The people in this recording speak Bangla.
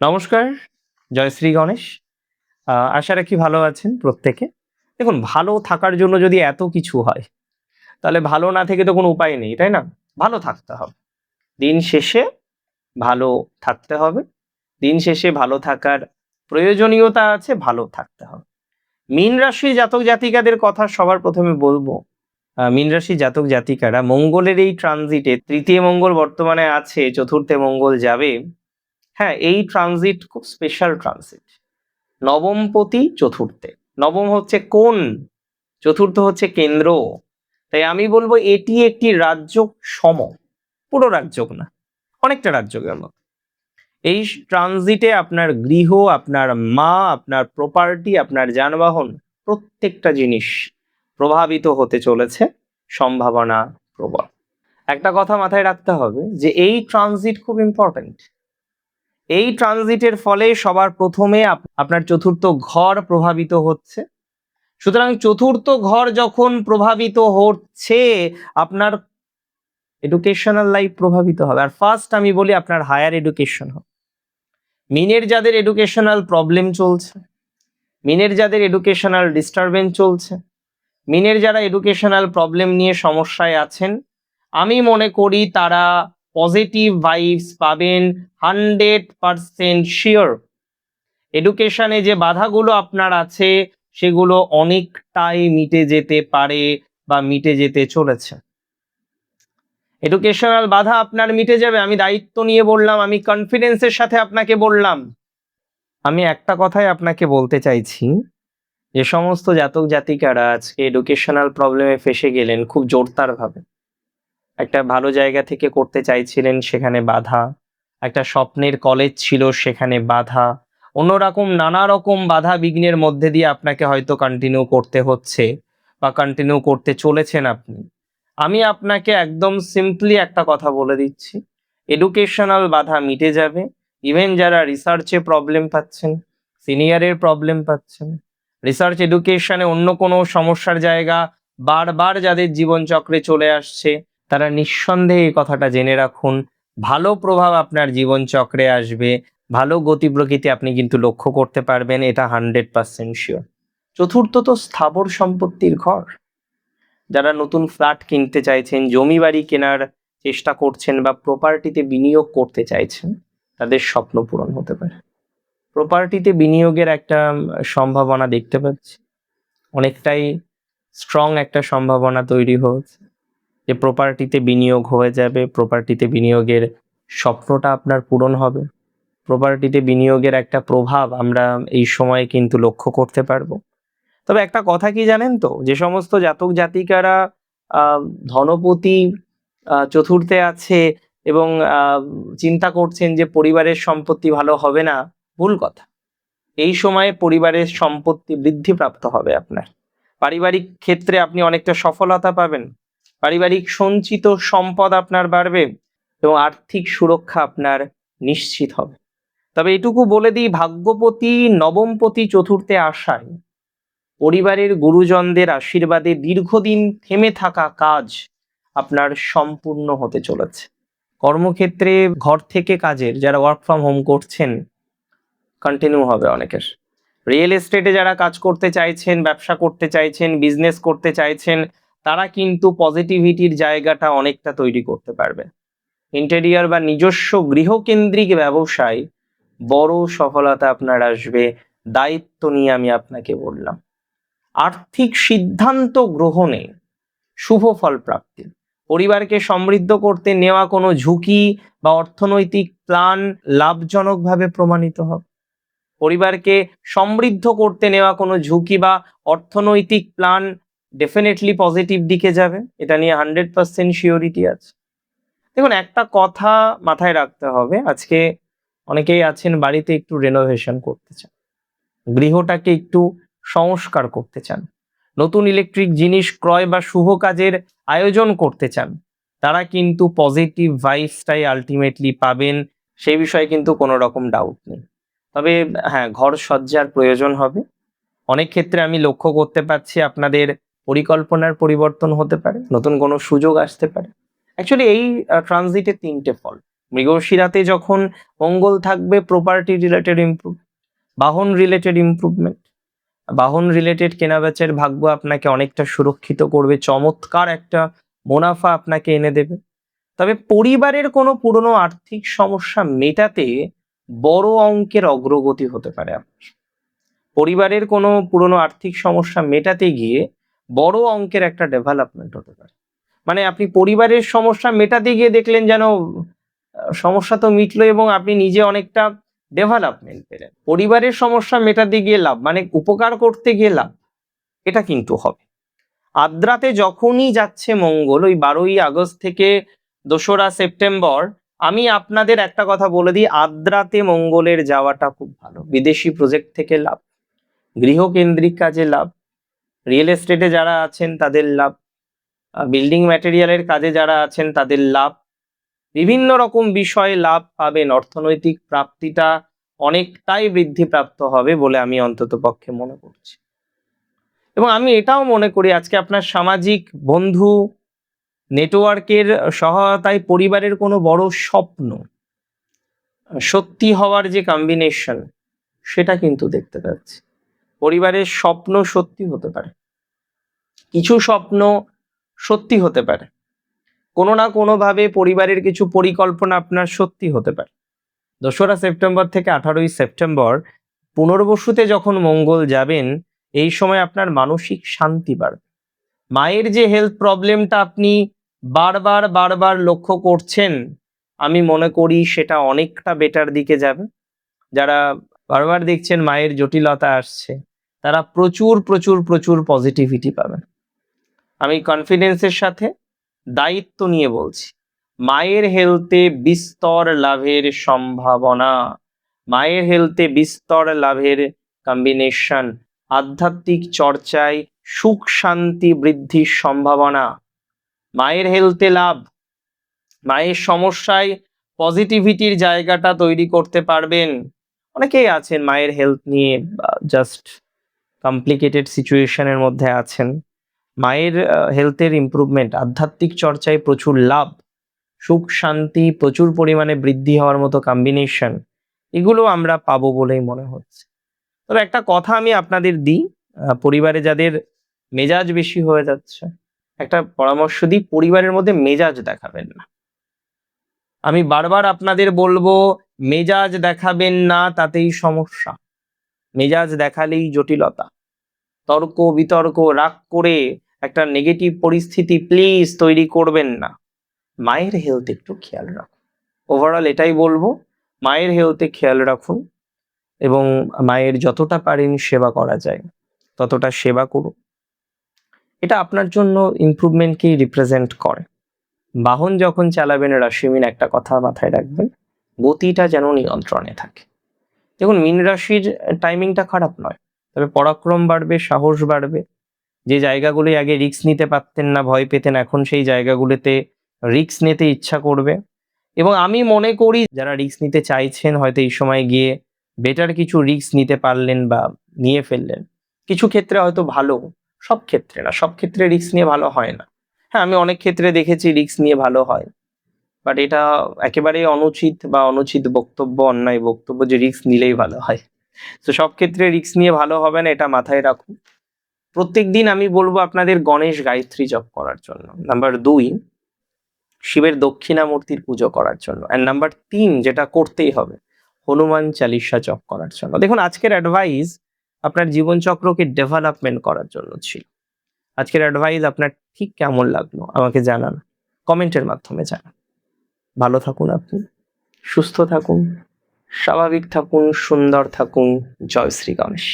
নমস্কার, জয় শ্রী গণেশ। আশা রাখি ভালো আছেন প্রত্যেকে। দেখুন, ভালো থাকার জন্য যদি এত কিছু হয়, তাহলে ভালো না থেকে তো কোনো উপায় নেই, তাই না? ভালো থাকতে হবে। দিন শেষে ভালো থাকতে হবে। দিন শেষে ভালো থাকার প্রয়োজনীয়তা আছে, ভালো থাকতে হবে। মীন রাশির জাতক জাতিকাদের কথা সবার ১ম এ বলব। মীন রাশির জাতক জাতিকারা মঙ্গলের এই ট্রানজিটে ৩য় মঙ্গল বর্তমানে আছে, ৪র্থে মঙ্গল যাবে। হ্যাঁ, এই ট্রানজিট খুব স্পেশাল ট্রানজিট। নবমপতি চতুর্থে। নবম হচ্ছে কোণ, চতুর্থ হচ্ছে কেন্দ্র। তাই আমি বলবো এটি একটি রাজযোগ সম, পুরো রাজযোগ না, অনেকটা রাজযোগের মতো। এই ট্রানজিটে আপনার গৃহ, আপনার মা, আপনার প্রপার্টি, আপনার যানবাহন, প্রত্যেকটা জিনিস প্রভাবিত হতে চলেছে, সম্ভাবনা প্রবল। একটা কথা মাথায় রাখতে হবে যে এই ট্রানজিট খুব ইম্পর্ট্যান্ট। এই ট্রানজিটের ফলে সবার প্রথমে আপনার চতুর্থ ঘর প্রভাবিত হচ্ছে। সুতরাং চতুর্থ ঘর যখন প্রভাবিত হচ্ছে, আপনার এডুকেশনাল লাইফ প্রভাবিত হবে। আর ফার্স্ট আমি বলি আপনার হায়ার এডুকেশন হবে। মিনের যাদের এডুকেশনাল প্রবলেম চলছে, মিনের যাদের এডুকেশনাল ডিস্টারবেন্স চলছে, মিনের যারা এডুকেশনাল প্রবলেম নিয়ে সমস্যায় আছেন, আমি মনে করি তারা পজিটিভ ভাইবস পাবেন 100% শিওর। এডুকেশনে যে বাধাগুলো আপনার আছে সেগুলো অনেকটাই মিটে যেতে পারে বা মিটে যেতে চলেছে। এডুকেশনাল বাধা আপনার মিটে যাবে, আমি দায়িত্ব নিয়ে বললাম, আমি কনফিডেন্সের সাথে আপনাকে বললাম। আমি একটা কথাই আপনাকে বলতে চাইছি, যে সমস্ত জাতক জাতিকারা আজকে এডুকেশনাল প্রবলেমে ফেসে গেলেন খুব জোরদার ভাবে, একটা ভালো জায়গা থেকে করতে চাইছিলেন সেখানে বাধা, একটা স্বপ্নের কলেজ ছিল সেখানে বাধা, অন্যরকম নানা রকম বাধা বিঘ্নের মধ্যে দিয়ে আপনাকে হয়তো কন্টিনিউ করতে হচ্ছে বা কন্টিনিউ করতে চলেছেন আপনি। আমি আপনাকে একদম সিম্পলি একটা কথা বলে দিচ্ছি, এডুকেশনাল বাধা মিটে যাবে। ইভেন যারা রিসার্চে প্রবলেম পাচ্ছেন, সিনিয়রের প্রবলেম পাচ্ছেন, রিসার্চ এডুকেশনে অন্য কোনো সমস্যার জায়গা বারবার যাদের জীবনচক্রে চলে আসছে, তারা নিঃসন্দেহে এই কথাটা জেনে রাখুন, ভালো প্রভাব আপনার জীবনচক্রে আসবে, ভালো গতি প্রকৃতি আপনি কিন্তু লক্ষ্য করতে পারবেন, এটা 100% শিওর। চতুর্থ তো স্থাবর সম্পত্তির ঘর। যারা নতুন ফ্ল্যাট কিনতে চাইছেন, জমি বাড়ি কেনার চেষ্টা করছেন বা প্রপার্টিতে বিনিয়োগ করতে চাইছেন, তাদের স্বপ্ন পূরণ হতে পারে। প্রপার্টিতে বিনিয়োগের একটা সম্ভাবনা দেখতে পাচ্ছি, অনেকটাই স্ট্রং একটা সম্ভাবনা তৈরি হয়েছে যে প্রপার্টিতে বিনিয়োগ হয়ে যাবে, প্রপার্টিতে বিনিয়োগের স্বপ্নটা আপনার পূরণ হবে, প্রপার্টিতে বিনিয়োগের একটা প্রভাব আমরা এই সময়ে কিন্তু লক্ষ্য করতে পারবো। তবে একটা কথা কি জানেন তো, যে সমস্ত জাতক জাতিকারা ধনপতি চতুর্থে আছে এবং চিন্তা করছেন যে পরিবারের সম্পত্তি ভালো হবে না, ভুল কথা। এই সময়ে পরিবারের সম্পত্তি বৃদ্ধিপ্রাপ্ত হবে আপনার। পারিবারিক ক্ষেত্রে আপনি অনেকটা সফলতা পাবেন, পারিবারিক সঞ্চিত সম্পদ আপনার বাড়বে এবং আর্থিক সুরক্ষা আপনার নিশ্চিত হবে। তবে এটুকু বলে দিই, ভাগ্যপতি নবমপতি চতুর্থে আসায় পরিবারের গুরুজনদের আশীর্বাদে দীর্ঘদিন থেমে থাকা কাজ আপনার সম্পূর্ণ হতে চলেছে। কর্মক্ষেত্রে ঘর থেকে কাজের যারা ওয়ার্ক ফ্রম হোম করছেন, কন্টিনিউ হবে অনেকের। রিয়েল এস্টেটে যারা কাজ করতে চাইছেন, ব্যবসা করতে চাইছেন, বিজনেস করতে চাইছেন, তারা কিন্তু পজিটিভিটির জায়গাটা অনেকটা তৈরি করতে পারবে। ইন্টেরিয়র বা নিজস্ব গৃহকেন্দ্রিক ব্যবসায় বড় সফলতা আপনার আসবে, দায়িত্ব নিয়ে আমি আপনাকে বললাম। আর্থিক সিদ্ধান্ত গ্রহণে শুভ ফল প্রাপ্তি, পরিবারকে সমৃদ্ধ করতে নেওয়া কোনো ঝুঁকি বা অর্থনৈতিক প্ল্যান লাভজনকভাবে প্রমাণিত হবে। পরিবারকে সমৃদ্ধ করতে নেওয়া কোনো ঝুঁকি বা অর্থনৈতিক প্ল্যান ডেফিনেটলি পজিটিভ দিকে যাবে, এটা নিয়ে 100% শিওরিটি আছে। দেখুন, একটা কথা মাথায় রাখতে হবে, আজকে অনেকেই আছেন বাড়িতে একটু রেনোভেশন করতে চান, গৃহটাকে একটু সংস্কার করতে চান, নতুন ইলেকট্রিক জিনিস ক্রয় বা শুভ কাজের আয়োজন করতে চান, তারা কিন্তু পজিটিভ ভাইবসটাই আলটিমেটলি পাবেন, সেই বিষয়ে কিন্তু কোনো রকম ডাউট নেই। তবে হ্যাঁ, ঘর সজ্জার প্রয়োজন হবে। অনেক ক্ষেত্রে আমি লক্ষ্য করতে পারছি আপনাদের পরিকল্পনার পরিবর্তন হতে পারে, নতুন কোনো সুযোগ আসতে পারে। অ্যাকচুয়ালি এই ট্রানজিটে 3টে ফল। মৃগশিরাতে যখন মঙ্গল থাকবে, প্রপার্টি রিলেটেড ইমপ্রুভ, বাহন রিলেটেড ইমপ্রুভমেন্ট, বাহন রিলেটেড কেনাবেচার ভাগ্য আপনাকে অনেকটা সুরক্ষিত করবে, চমৎকার একটা মুনাফা আপনাকে এনে দেবে। তবে পরিবারের কোনো পুরনো আর্থিক সমস্যা মেটাতে বড় অঙ্কের অগ্রগতি হতে পারে আপনার। পরিবারের কোনো পুরনো আর্থিক সমস্যা মেটাতে গিয়ে বড় অঙ্কের একটা ডেভেলপমেন্ট হতে পারে। মানে আপনি পরিবারের সমস্যা মেটাতে গিয়ে দেখলেন যেন সমস্যা তো মিটলো এবং আপনি নিজে অনেকটা ডেভেলপমেন্ট পেলেন। পরিবারের সমস্যা মেটাতে গিয়ে লাভ, মানে উপকার করতে গিয়ে লাভ, এটা কিন্তু হবে। আদ্রাতে যখনই যাচ্ছে মঙ্গল, ওই 12ই আগস্ট থেকে 2রা সেপ্টেম্বর, আমি আপনাদের একটা কথা বলে দিই, আদ্রাতে মঙ্গলের যাওয়াটা খুব ভালো। বিদেশি প্রজেক্ট থেকে লাভ, গৃহকেন্দ্রিক কাজে লাভ, রিয়েল এস্টেটে যারা আছেন তাদের লাভ, বিল্ডিং ম্যাটেরিয়ালের কাজে যারা আছেন তাদের লাভ, বিভিন্ন রকম বিষয়ে লাভ পাবেন। অর্থনৈতিক প্রাপ্তিটা অনেকটাই বৃদ্ধিপ্রাপ্ত হবে বলে আমি অন্তত পক্ষে মনে করছি। এবং আমি এটাও মনে করি আজকে আপনার সামাজিক বন্ধু নেটওয়ার্কের সহায়তায় পরিবারের কোনো বড় স্বপ্ন সত্যি হওয়ার যে কম্বিনেশন, সেটা কিন্তু দেখতে পাচ্ছি। পরিবারের স্বপ্ন সত্যি হতে পারে, কিছু স্বপ্ন সত্যি হতে পারে, কোনো না কোনোভাবে পরিবারের কিছু পরিকল্পনা আপনার সত্যি হতে পারে। 2রা সেপ্টেম্বর থেকে 18ই সেপ্টেম্বর পুনর্বসুতে যখন মঙ্গল যাবেন, এই সময় আপনার মানসিক শান্তি বাড়বে। মায়ের যে হেলথ প্রবলেমটা আপনি বারবার বারবার লক্ষ্য করছেন, আমি মনে করি সেটা অনেকটা বেটার দিকে যাবে। যারা বারবার দেখছেন মায়ের জটিলতা আসছে, তারা প্রচুর প্রচুর প্রচুর পজিটিভিটি পাবেন। আমি কনফিডেন্সের সাথে দায়িত্ব নিয়ে বলছি, মায়ের হেলথে বিস্তর লাভের সম্ভাবনা, মায়ের হেলথে বিস্তর লাভের কম্বিনেশন, আধ্যাত্মিক চর্চায় সুখ শান্তি বৃদ্ধির সম্ভাবনা, মায়ের হেলথে লাভ, মায়ের সমস্যায় পজিটিভিটির জায়গাটা তৈরি করতে পারবেন। অনেকেই আছেন মায়ের হেলথ নিয়ে জাস্ট কমপ্লিকেটেড সিচুয়েশনের মধ্যে আছেন। মায়ের হেলথের ইমপ্রুভমেন্ট, আধ্যাত্মিক চর্চায় প্রচুর লাভ, সুখ শান্তি প্রচুর পরিমাণে বৃদ্ধি হওয়ার মতো কম্বিনেশন, এগুলো আমরা পাবো বলেই মনে হচ্ছে। তবে একটা কথা আমি আপনাদের দিই, পরিবারে যাদের মেজাজ বেশি হয়ে যাচ্ছে, একটা পরামর্শ দিই, পরিবারের মধ্যে মেজাজ দেখাবেন না। আমি বারবার আপনাদের বলবো, মেজাজ দেখাবেন না, তাতেই সমস্যা। মেজাজ দেখালেই জটিলতা, তর্ক বিতর্ক, রাগ করে একটা নেগেটিভ পরিস্থিতি প্লিজ তৈরি করবেন না। মায়ের হেলথ একটু খেয়াল রাখুন। ওভারঅল এটাই বলবো, মায়ের হেলথে খেয়াল রাখুন এবং মায়ের যতটা পারেন সেবা করা যায় ততটা সেবা করুন। এটা আপনার জন্য ইমপ্রুভমেন্টকেই রিপ্রেজেন্ট করে। বাহন যখন চালাবেন রাশিমিন, একটা কথা মাথায় রাখবেন, গতিটা যেন নিয়ন্ত্রণে থাকে। দেখুন, মীন রাশির টাইমিংটা খারাপ নয়, তবে পরাক্রম বাড়বে, সাহস বাড়বে। যে জায়গাগুলি আগে রিস্ক নিতে পারতেন না, ভয় পেতেন, এখন সেই জায়গাগুলোতে রিস্ক নিতে ইচ্ছা করবে। এবং আমি মনে করি যারা রিস্ক নিতে চাইছেন, হয়তো এই সময় গিয়ে বেটার কিছু রিস্ক নিতে পারলেন বা নিয়ে ফেললেন। কিছু ক্ষেত্রে হয়তো ভালো, সব ক্ষেত্রে না, সব ক্ষেত্রে রিস্ক নিয়ে ভালো হয় না। হ্যাঁ, আমি অনেক ক্ষেত্রে দেখেছি রিস্ক নিয়ে ভালো হয়, বাট এটা একেবারেই অনুচিত বা অনুচিত বক্তব্য, অন্যায় বক্তব্য যে রিস্ক নিলেই ভালো হয়। তো সব ক্ষেত্রে রিস্ক নিয়ে ভালো হবে না, এটা মাথায় রাখুন। প্রত্যেকদিন আমি বলবো আপনাদের গণেশ গায়ত্রী জপ করার জন্য। নাম্বার 2, শিবের দক্ষিণামূর্তির পুজো করার জন্য। অ্যান্ড নাম্বার 3, যেটা করতেই হবে, হনুমান চালিসা জপ করার জন্য। দেখুন, আজকের অ্যাডভাইস আপনার জীবনচক্রকে ডেভেলপমেন্ট করার জন্য ছিল। আজকের অ্যাডভাইস আপনার ঠিক কেমন লাগলো আমাকে জানান, কমেন্টের মাধ্যমে জানান। ভালো থাকুন আপনি, সুস্থ থাকুন, স্বাভাবিক থাকুন, সুন্দর থাকুন। জয় শ্রী গণেশ।